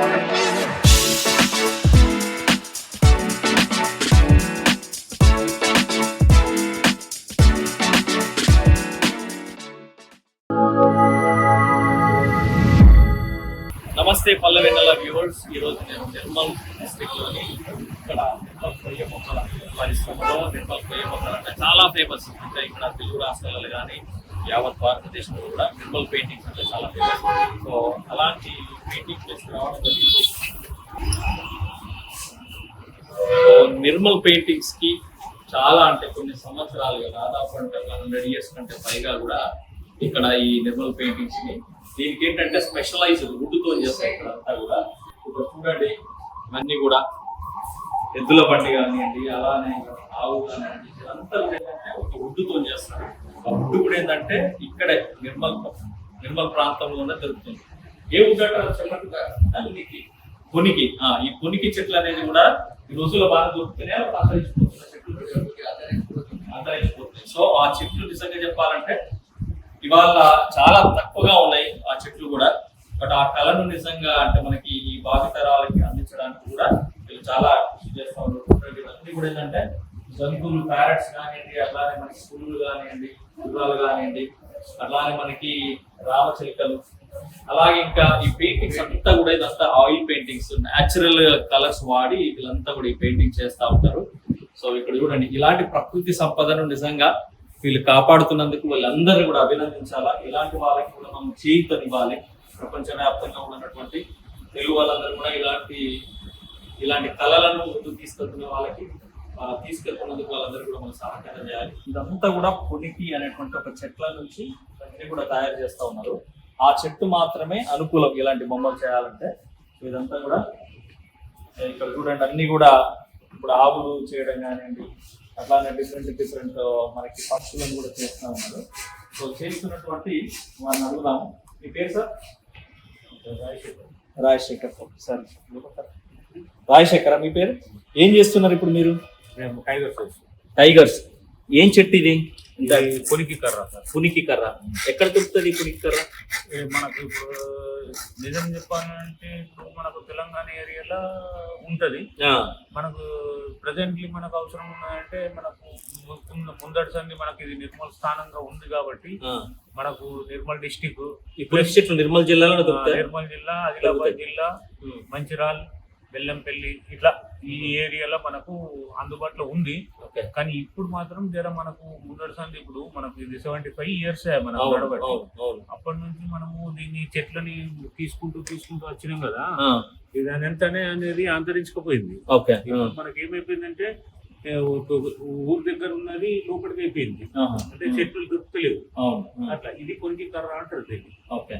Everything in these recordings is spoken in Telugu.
నమస్తే పల్లెవెన్నెల వ్యూవర్స్. ఈరోజు నేను నిర్మల్ డిస్ట్రిక్ట్లోని ఇక్కడ నిర్మల్ కొయ్య మొక్కల పరిశ్రమలో నిర్మల్ కొయ్య మొక్కలు అంటే చాలా ఫేమస్. అంటే ఇక్కడ తెలుగు రాష్ట్రాలలో కానీ యావత్ భారతదేశంలో కూడా నిర్మల్ పెయింటింగ్స్ అంటే చాలా ఫేమస్. సో అలాంటి పెయింటింగ్ ప్లేస్ రావడం జరిగింది. సో నిర్మల్ పెయింటింగ్స్కి చాలా అంటే కొన్ని సంవత్సరాలుగా దాదాపు అంటే 100 years కంటే పైగా కూడా ఇక్కడ ఈ నిర్మల్ పెయింటింగ్స్ని దీనికి ఏంటంటే స్పెషలైజ్డ్ వుడ్తో చేస్తాయి. ఇక్కడ అంతా కూడా ఇప్పుడు చూడండి, ఇవన్నీ కూడా ఎద్దుల బండి కానివ్వండి, అలానే ఆవు కానివ్వండి, ఇదంతా కూడా ఏంటంటే ఒక వుడ్తో చేస్తారు. ఆ వుడ్ కూడా ఏంటంటే ఇక్కడే నిర్మల్ ప్రాంతంలోనే దొరుకుతుంది. ఏ వుడ్ అంటారు చెప్పండి? పొనికి. ఈ పొనికి చెట్లు అనేది కూడా ఈ రోజుల్లో బాగా దొరుకుతున్నాయి, అంతరించిపోతున్నాయి. సో ఆ చెట్లు నిజంగా చెప్పాలంటే ఇవాళ చాలా తక్కువగా ఉన్నాయి ఆ చెట్లు కూడా. బట్ ఆ కళను నిజంగా అంటే మనకి ఈ భావితరాలకి అందించడానికి కూడా వీళ్ళు చాలా కృషి చేస్తూ ఉంటారు. ఇవన్నీ కూడా ఏంటంటే జంతువులు, ప్యారెట్స్ కానివ్వండి, అట్లానే మనకి పులులు కానివ్వండి, గుర్రాలు కానివ్వండి, అట్లానే మనకి రామచిలుకలు, అలాగే ఇంకా ఈ పెయింటింగ్స్ అంతా కూడా ఇదంతా ఆయిల్ పెయింటింగ్స్, న్యాచురల్ కలర్స్ వాడి వీళ్ళంతా కూడా ఈ పెయింటింగ్ చేస్తూ ఉంటారు. సో ఇక్కడ చూడండి, ఇలాంటి ప్రకృతి సంపదను నిజంగా వీళ్ళు కాపాడుతున్నందుకు వాళ్ళందరూ కూడా అభినందించాలా. ఇలాంటి వాళ్ళకి కూడా మనం చేయూతనివ్వాలి. ప్రపంచవ్యాప్తంగా ఉన్నటువంటి తెలుగు వాళ్ళందరూ కూడా ఇలాంటి కళలను ముందుకు తీసుకెళ్తున్న వాళ్ళకి తీసుకెళ్తున్నందుకు వాళ్ళందరూ కూడా మనం సహకారం చేయాలి. ఇదంతా కూడా పొనికి అనేటువంటి ఒక చెట్ల నుంచి అన్ని కూడా తయారు చేస్తూ ఉన్నారు. ఆ చెట్టు మాత్రమే అనుకూలం ఇలాంటి బొమ్మలు చేయాలంటే. ఇదంతా కూడా ఇక్కడ చూడండి, అన్ని కూడా ఇప్పుడు ఆవులు చేయడం కానివ్వండి, అట్లానే డిఫరెంట్ మనకి పక్షులను కూడా చేస్తూ ఉన్నారు. సో చేస్తున్నటువంటి వారిని అడుగుదాము. మీ పేరు సార్? రాజశేఖర్ సార్. రాజశేఖర్, మీ పేరు? ఏం చేస్తున్నారు ఇప్పుడు మీరు? టైగర్స్. ఏం చెట్టు ఇది? పునికి కర్ర. పునికి కర్ర ఎక్కడ దొరుకుతుంది? పునికి కర్ర మనకు ఇప్పుడు నిజం చెప్పాలంటే ఇప్పుడు మనకు తెలంగాణ ఏరియాలో ఉంటది. మనకు ప్రజెంట్లీ మనకు అవసరం ఉన్నదంటే మనకు ముందటి సంది మనకి ఇది నిర్మల్ స్థానంగా ఉంది కాబట్టి మనకు నిర్మల్ డిస్టిక్ చెట్లు నిర్మల్ జిల్లాలో నిర్మల్ జిల్లా, ఆదిలాబాద్ జిల్లా, మంచిర్యాల్, బెల్లంపల్లి ఇట్లా ఈ ఏరియాలో మనకు అందుబాటులో ఉంది. కానీ ఇప్పుడు మాత్రం జర మనకు ముందటి సంది ఇప్పుడు మనకు ఇది 75 years మనకు నడబట్టి. అప్పటి నుంచి మనము దీన్ని చెట్లని తీసుకుంటూ వచ్చినాం కదా, ఇది అనంతనే అనేది అంతరించుకుపోయింది. మనకి ఏమైపోయిందంటే ఊరు దగ్గర ఉన్నది లోపలికి అయిపోయింది, అంటే చెట్లు దొరుకుతలేవు. అట్లా ఇది పొనికి కర్ర అంటారు,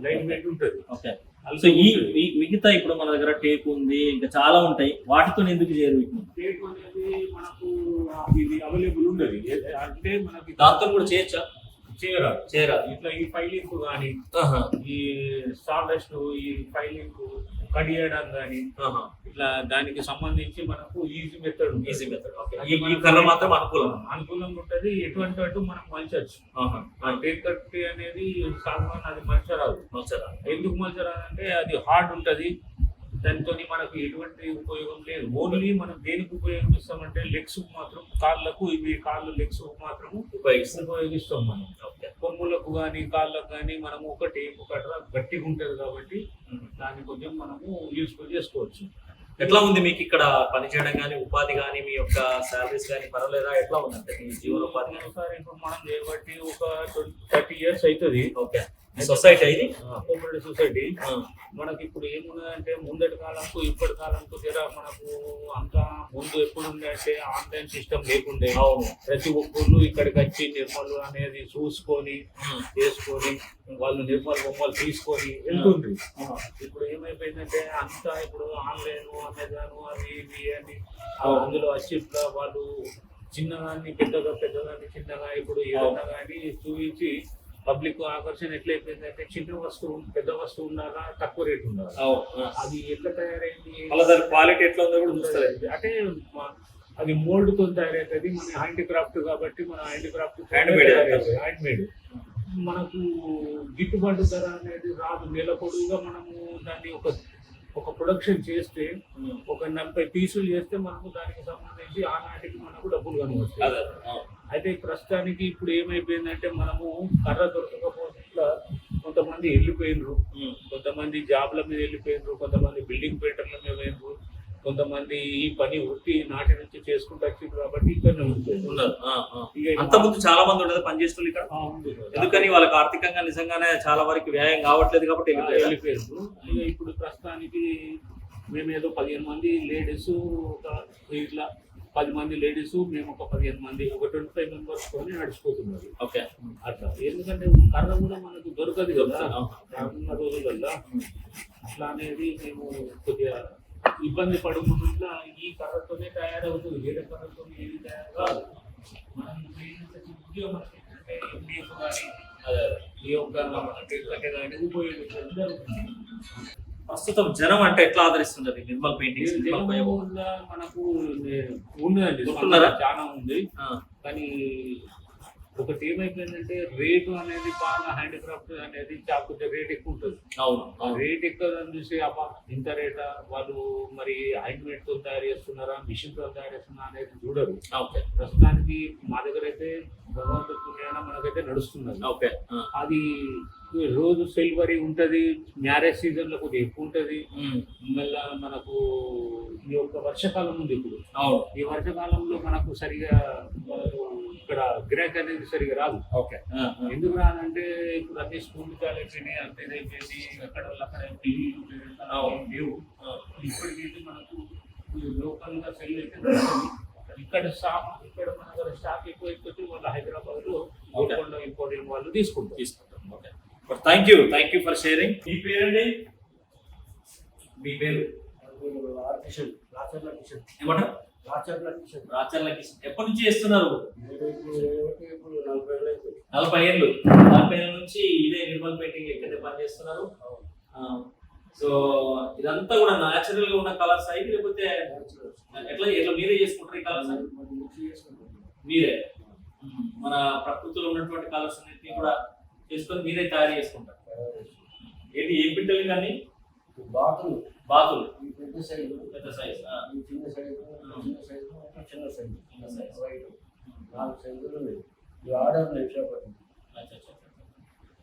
లైట్ వెయిట్ ఉంటది. సో ఈ మిగతా ఇప్పుడు మన దగ్గర టేప్ ఉంది, ఇంకా చాలా ఉంటాయి, వాటితో ఎందుకు చేయరు? టేప్ అనేది మనకు ఇది అవైలబుల్ ఉండదు. అంటే మనకి దాంతో కూడా చేయొచ్చా? చేయరా. ఇట్లా ఈ ఫైలింగ్ కానీ, ఈ స్టార్డస్ట్, ఈ ఫైలింగ్ కట్ చేయడం కానీ, ఇట్లా దానికి సంబంధించి మనకు ఈజీ మెథడ్. ఈ కర్ర మాత్రం అనుకూలంగా ఉంటది. ఎటువంటి అటు మనం మలచచ్చు. టేక్ కట్ అనేది సాధారణ అది మలచరాదు. ఎందుకు మలచరాదంటే అది హార్డ్ ఉంటది, దానితో మనకు ఎటువంటి ఉపయోగం లేదు. ఓన్లీ మనం దేనికి ఉపయోగిస్తామంటే లెగ్స్ మాత్రం, కాళ్ళు లెగ్స్ మాత్రం ఉపయోగిస్తాం మనం. కొమ్ములకు కానీ కాళ్ళకు కానీ మనము ఒకటి గట్టిగా ఉంటుంది కాబట్టి దాన్ని కొంచెం మనము యూస్ఫుల్ చేసుకోవచ్చు. ఎట్లా ఉంది మీకు ఇక్కడ పనిచేయడం కానీ, ఉపాధి కానీ, మీ యొక్క శాలరీస్ కానీ పర్వాలేదా? ఎట్లా ఉందంటే మీ జీవనోపాధి? సార్ ఇప్పుడు మనం చేయబట్టి ఒక 30 years అవుతుంది. సొసైటీ ఇది కోఆపరేటివ్ సొసైటీ. మనకి ఇప్పుడు ఏమున్నదంటే ముందటి కాలంకు ఇప్పటి కాలంకు మనకు అంతా ముందు ఎప్పుడు ఉందంటే ఆన్లైన్ సిస్టమ్ లేకుండే. ప్రతి ఒక్కళ్ళు ఇక్కడికి వచ్చి నిర్మల్ అనేది చూసుకొని చేసుకొని వాళ్ళు నిర్మల్ బొమ్మలు తీసుకొని వెళ్తుంది. ఇప్పుడు ఏమైపోయిందంటే అంతా ఇప్పుడు ఆన్లైన్, అమెజాన్ అవి ఇవి అని అందులో వచ్చి ఇట్లా వాళ్ళు చిన్నదాన్ని పెద్దదాన్ని చిన్నగా ఇప్పుడు ఏదన్నా కానీ చూపించి పబ్లిక్ ఆకర్షణ ఎట్లయిపోయిందంటే చిన్న వస్తువు పెద్ద వస్తువు ఉండాలా, తక్కువ రేట్ ఉండాలి. అది ఎట్లా తయారైంది, క్వాలిటీ ఎట్లా ఉందో కూడా చూస్తుంది. అంటే అది మోల్డ్ తో తయారైతుంది. మన హ్యాండీక్రాఫ్ట్ కాబట్టి మన హ్యాండీక్రాఫ్ట్ హ్యాండ్ మేడ్ మనకు గిట్టుబాటు ధర అనేది రాదు. నెల పొడుగుగా మనము దాన్ని ఒక ఒక ప్రొడక్షన్ చేస్తే ఒక 40 పీసులు చేస్తే మనకు దానికి సంబంధించి ఆనాటికి మనకు డబ్బులు కనుగొస్తాయి. అయితే ప్రస్తుతానికి ఇప్పుడు ఏమైపోయిందంటే మనము కర్ర దొరకకపోతే కొంతమంది వెళ్ళిపోయినరు, కొంతమంది జాబ్ల మీద వెళ్ళిపోయినరు, కొంతమంది బిల్డింగ్ పేటర్ల మీద పోయినరు, కొంతమంది ఈ పని వృత్తి నాటి నుంచి చేసుకుంటూ వచ్చింది కాబట్టి ఇక్కడ ఉన్నారు. అంత ముందు చాలా మంది ఉండదు పనిచేస్తున్నారు ఇక్కడ, ఎందుకని వాళ్ళకి ఆర్థికంగా నిజంగానే చాలా వరకు వ్యయం కావట్లేదు కాబట్టి వెళ్ళిపోయారు. ఇక ఇప్పుడు ప్రస్తుతానికి మేము ఏదో 15 మంది లేడీస్, ఇట్లా 10 మంది లేడీస్, మేము ఒక 15 మంది, ఒక 25 మెంబర్స్ కొని నడిచిపోతున్నారు. ఓకే, అట్లా ఎందుకంటే కర్ర కూడా మనకు దొరకదు కదా ఉన్న రోజులల్లో. అట్లా అనేది మేము కొద్దిగా ఇబ్బంది పడకుండా ఈ కర్రతోనే తయారవుతుంది, వేరే కర్రతో ఏది తయారు కాదు. మనం ఉద్యోగం ఏంటంటే ఎండిఎఫ్ కానీ ఈ యొక్క కట్టె కానీ ఉపయోగించడం. ప్రస్తుతం జనం అంటే ఎట్లా ఆదరిస్తున్నారు నిర్మల్ పెయింటింగ్స్? మనకు ఉన్నదండి, చాలా ఉంది. కానీ ఒకటి ఏమైపోయిందంటే రేటు అనేది బాగా హ్యాండిక్రాఫ్ట్ అనేది కొంచెం రేట్ ఎక్కువ ఉంటుంది. అవును, రేట్ ఎక్కువ చూసి అబ్బా ఇంత రేటా, వాళ్ళు మరి హ్యాండ్మేడ్ తో తయారు చేస్తున్నారా మిషన్ తో తయారు చేస్తున్నారా అనేది చూడరు. ఓకే, ప్రస్తుతానికి మా దగ్గర అయితే భగవంతుడు పుణ్యాన మనకైతే నడుస్తున్నది. ఓకే, అది రోజు సిల్వరీ ఉంటది, మ్యారేజ్ సీజన్ లో కొద్దిగా ఎక్కువ ఉంటది. మళ్ళా మనకు ఈ యొక్క వర్షాకాలం ఉంది ఇప్పుడు. ఈ వర్షాకాలంలో మనకు సరిగా ఇక్కడ గిరాక్ అనేది సరిగా రాదు. ఓకే, ఎందుకు రానంటే ఇప్పుడు అన్ని స్కూల్ కాలేజీని అంతే అయిపోయింది, అక్కడ అక్కడ లేవు. ఇప్పటికైతే మనకు లోకల్ గా సెల్ అయితే ఇక్కడ ఇక్కడ మన దగ్గర స్టాక్ ఎక్కువైపోతే వాళ్ళు హైదరాబాద్ లో గోల్కొండ ఇంపోర్ట్ వాళ్ళు తీసుకుంటారు. Okay, thank you for sharing. మీ పేరండి? మీ పేరు? ఏమంటారు? రాచర్ల కిషన్. ఎప్పటి నుంచి చేస్తున్నారు? 40 ఏళ్ళు. 40 ఏళ్ళ నుంచి ఇదే నిర్మల్ పెయింటింగ్ ఎక్కడైతే పని చేస్తున్నారు. సో ఇదంతా కూడా న్యాచురల్ గా ఉన్న కలర్స్ అయ్యి, లేకపోతే ఎట్లా మీరే చేసుకుంటారు ఈ కలర్స్? మీరే మన ప్రకృతిలో ఉన్నటువంటి కలర్స్ అన్నింటినీ కూడా చేసుకొని మీరే తయారు చేసుకుంటారు. ఏంటి ఏ బిడ్డలు కానీ? బాతులు పెద్ద సైజు, చిన్న సైజు వైట్ 4 సైజులు ఉన్నాయి. ఈ ఆర్డర్ విశాఖపట్నం.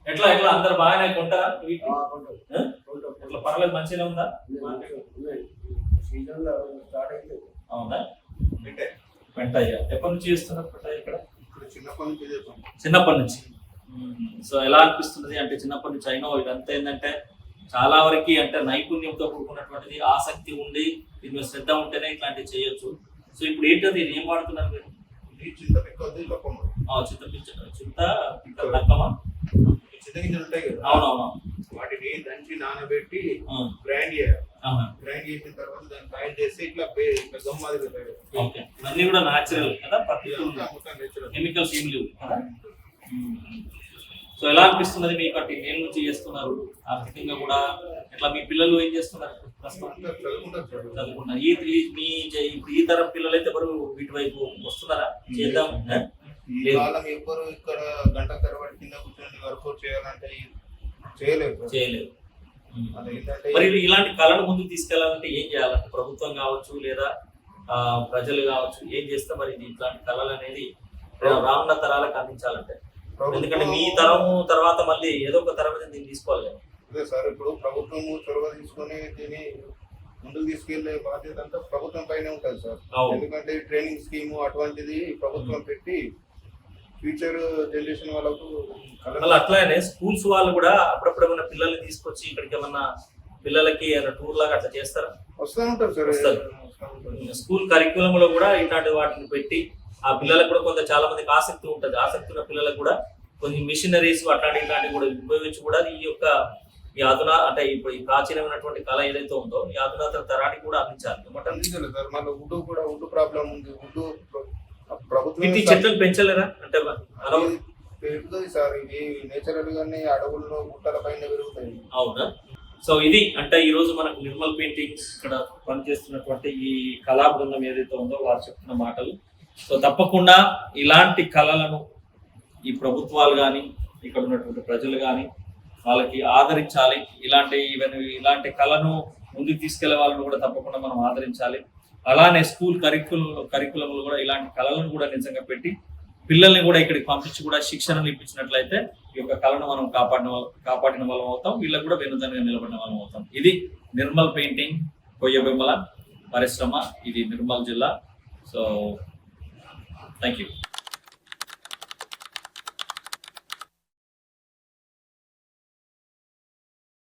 ఎట్లా అందరు బాగానే కొంటారా? ఇట్లా పర్లేదు, మంచిగా ఉందా? సీజన్ లో స్టార్ట్ అయితే. అవునా? పెంటయ్య ఎప్పటి నుంచి చేస్తున్నారు పెంటయ్య ఇక్కడ? చిన్నప్పటి నుంచి. సో ఎలా అనిపిస్తుంది అంటే చిన్నప్పటి నుంచి అయినా ఇదంతా ఏంటంటే చాలా వరకు అంటే నైపుణ్యంతో కూడుకున్నటువంటిది, ఆసక్తి ఉండి దీని మీద శ్రద్ధ ఉంటేనే ఇట్లాంటివి చేయొచ్చు. సో ఇప్పుడు ఏంటది, ఏం వాడుతున్నారు మీరు? చింత లక్కమా? చిన్న గింజలు ఉంటాయి కదా, అవునవును, వాటిని దంచి నానబెట్టి గ్రైండ్ చేయాలి. గ్రైండ్ చేసిన తర్వాత దాన్ని ఫైల్ చేసి ఇట్లా గమ్మాది. ఓకే, ఇవన్నీ కూడా న్యాచురల్ కదా, కెమికల్స్ ఏం లేవు కదా. సో ఎలా అనిపిస్తున్నది మీకు? అంటే నేను నుంచి చేస్తున్నారు ఆర్థికంగా కూడా ఎట్లా? మీ పిల్లలు ఏం చేస్తున్నారు చదువుకున్నారు? ఈ తరం పిల్లలు అయితే ఎవరు వీటి వైపు వస్తున్నారా? చేద్దాం ఎవ్వరు ఇక్కడ గంట తరబడి కింద కూర్చొని వర్కౌట్ చేయాలంటే చేయలేదు. మరి ఇలాంటి కళను ముందుకు తీసుకెళ్లాలంటే ఏం చేయాలంటే ప్రభుత్వం కావచ్చు లేదా ప్రజలు కావచ్చు ఏం చేస్తే మరి ఇట్లాంటి కళలు అనేది రానున్న తరాలకు అందించాలంటే? ఎందుకంటే మీ తరము తర్వాత మళ్ళీ ఏదో ఒక తరం దీన్ని తీసుకోవాలి. అదే సార్, ఇప్పుడు ప్రభుత్వం చొరవ తీసుకొని దీన్ని ముందుకు తీసుకెళ్లే బాధ్యత అంతా ప్రభుత్వం పైన ఉంటుంది సార్. ఎందుకంటే ట్రైనింగ్ స్కీమ్ అటువంటిది ప్రభుత్వం పెట్టి ఫ్యూచర్ జనరేషన్ వాళ్ళకు. అట్లానే స్కూల్స్ వాళ్ళు కూడా అప్పుడప్పుడు ఏమన్నా పిల్లల్ని తీసుకొచ్చి ఇక్కడికి ఏమన్నా పిల్లలకి టూర్ లాగా అట్లా చేస్తారా? వస్తూ ఉంటారు సార్. స్కూల్ కరిక్యులం లో కూడా ఇట్లాంటి వాటిని పెట్టి ఆ పిల్లలకు కూడా కొంత చాలా మందికి ఆసక్తి ఉంటుంది. ఆసక్తి ఉన్న పిల్లలకు కూడా కొన్ని మిషనరీస్ ఇట్లాంటివి కూడా ఉపయోగించి కూడా ఈ అంటే ఇప్పుడు ఈ ప్రాచీనమైనటువంటి కళ ఏదైతే ఉందో ఈ అధునాతన తరానికి కూడా అందించాలి. వుడ్ ప్రాబ్లం ఉంది. ప్రభుత్వం చెట్లను పెంచలేరా అంటే? పెరుగుతుంది సార్, ఇవి నేచురల్ గానే అడవుల్లో గుట్టల పైన పెరుగుతాయి. అవునా? సో ఇది అంటే ఈ రోజు మనకు నిర్మల్ పెయింటింగ్స్ ఇక్కడ పనిచేస్తున్నటువంటి ఈ కళా బృందం ఏదైతే ఉందో వారు చెప్తున్న మాటలు. సో తప్పకుండా ఇలాంటి కళలను ఈ ప్రభుత్వాలు కానీ ఇక్కడ ఉన్నటువంటి ప్రజలు కానీ వాళ్ళకి ఆదరించాలి. ఇలాంటి కళను ముందుకు తీసుకెళ్లే వాళ్ళని కూడా తప్పకుండా మనం ఆదరించాలి. అలానే స్కూల్ కరికులంలో కూడా ఇలాంటి కళలను కూడా నిజంగా పెట్టి పిల్లల్ని కూడా ఇక్కడికి పంపించి కూడా శిక్షణలు ఇప్పించినట్లయితే ఈ యొక్క కళను మనం కాపాడిన వాళ్ళం అవుతాం, వీళ్ళకి కూడా వెనుదన్నుగా నిలబడిన వాళ్ళం అవుతాం. ఇది నిర్మల్ పెయింటింగ్ కొయ్యబొమ్మల పరిశ్రమ, ఇది నిర్మల్ జిల్లా. So thank you.